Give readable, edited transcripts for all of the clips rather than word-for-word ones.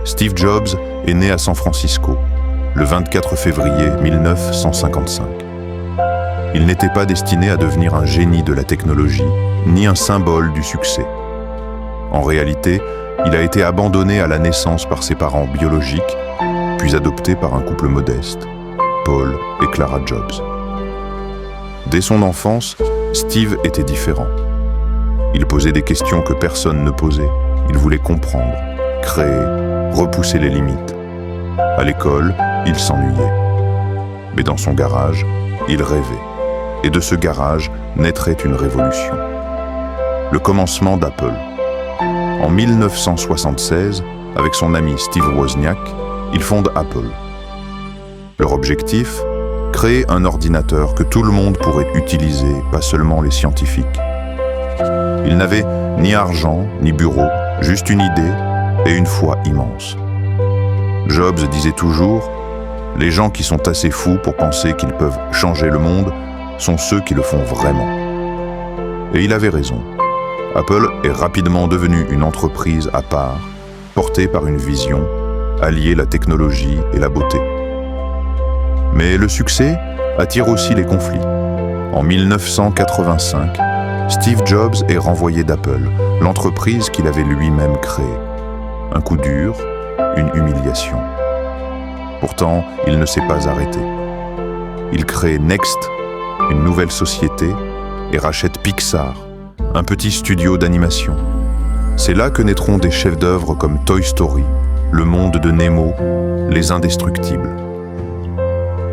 Steve Jobs est né à San Francisco, le 24 février 1955. Il n'était pas destiné à devenir un génie de la technologie, ni un symbole du succès. En réalité, il a été abandonné à la naissance par ses parents biologiques, puis adopté par un couple modeste, Paul et Clara Jobs. Dès son enfance, Steve était différent. Il posait des questions que personne ne posait. Il voulait comprendre, créer, repousser les limites. À l'école, il s'ennuyait. Mais dans son garage, il rêvait. Et de ce garage naîtrait une révolution. Le commencement d'Apple. En 1976, avec son ami Steve Wozniak, ils fondent Apple. Leur objectif ? Créer un ordinateur que tout le monde pourrait utiliser, pas seulement les scientifiques. Ils n'avaient ni argent, ni bureau, juste une idée et une foi immense. Jobs disait toujours « Les gens qui sont assez fous pour penser qu'ils peuvent changer le monde sont ceux qui le font vraiment. » Et il avait raison. Apple est rapidement devenue une entreprise à part, portée par une vision, allier la technologie et la beauté. Mais le succès attire aussi les conflits. En 1985, Steve Jobs est renvoyé d'Apple, l'entreprise qu'il avait lui-même créée. Un coup dur, une humiliation. Pourtant, il ne s'est pas arrêté. Il crée Next, une nouvelle société, et rachète Pixar, un petit studio d'animation. C'est là que naîtront des chefs-d'œuvre comme Toy Story, Le Monde de Nemo, Les Indestructibles.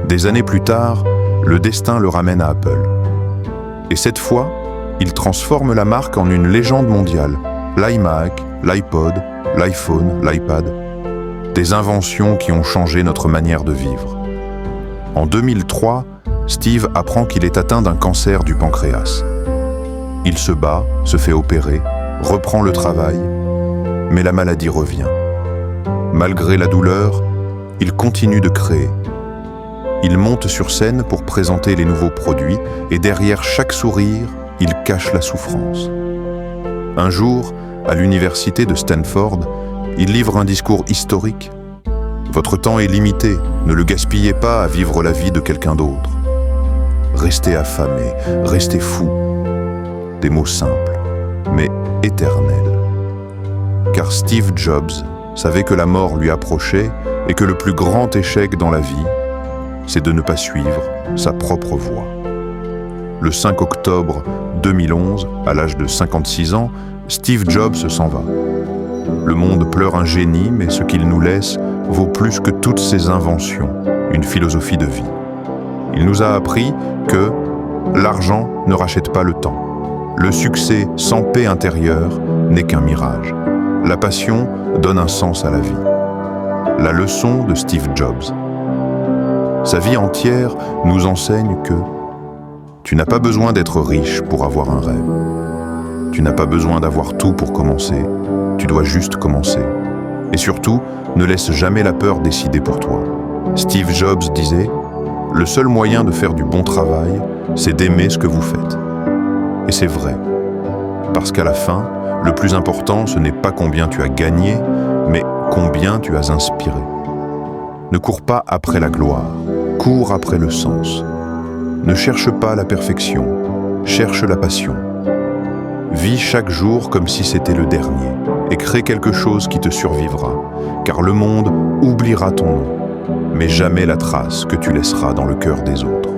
Des années plus tard, le destin le ramène à Apple. Et cette fois, il transforme la marque en une légende mondiale. L'iMac, l'iPod, l'iPhone, l'iPad. Des inventions qui ont changé notre manière de vivre. En 2003, Steve apprend qu'il est atteint d'un cancer du pancréas. Il se bat, se fait opérer, reprend le travail, mais la maladie revient. Malgré la douleur, il continue de créer. Il monte sur scène pour présenter les nouveaux produits et derrière chaque sourire, il cache la souffrance. Un jour, à l'université de Stanford, il livre un discours historique. « Votre temps est limité, ne le gaspillez pas à vivre la vie de quelqu'un d'autre. Restez affamé, restez fou. » Des mots simples, mais éternels. Car Steve Jobs savait que la mort lui approchait et que le plus grand échec dans la vie, c'est de ne pas suivre sa propre voie. Le 5 octobre 2011, à l'âge de 56 ans, Steve Jobs s'en va. Le monde pleure un génie, mais ce qu'il nous laisse vaut plus que toutes ses inventions, une philosophie de vie. Il nous a appris que l'argent ne rachète pas le temps. Le succès sans paix intérieure n'est qu'un mirage. La passion donne un sens à la vie. La leçon de Steve Jobs. Sa vie entière nous enseigne que tu n'as pas besoin d'être riche pour avoir un rêve. Tu n'as pas besoin d'avoir tout pour commencer. Tu dois juste commencer. Et surtout, ne laisse jamais la peur décider pour toi. Steve Jobs disait « Le seul moyen de faire du bon travail, c'est d'aimer ce que vous faites. » Et c'est vrai. Parce qu'à la fin, le plus important, ce n'est pas combien tu as gagné, mais combien tu as inspiré. Ne cours pas après la gloire, cours après le sens. Ne cherche pas la perfection, cherche la passion. Vis chaque jour comme si c'était le dernier et crée quelque chose qui te survivra, car le monde oubliera ton nom, mais jamais la trace que tu laisseras dans le cœur des autres.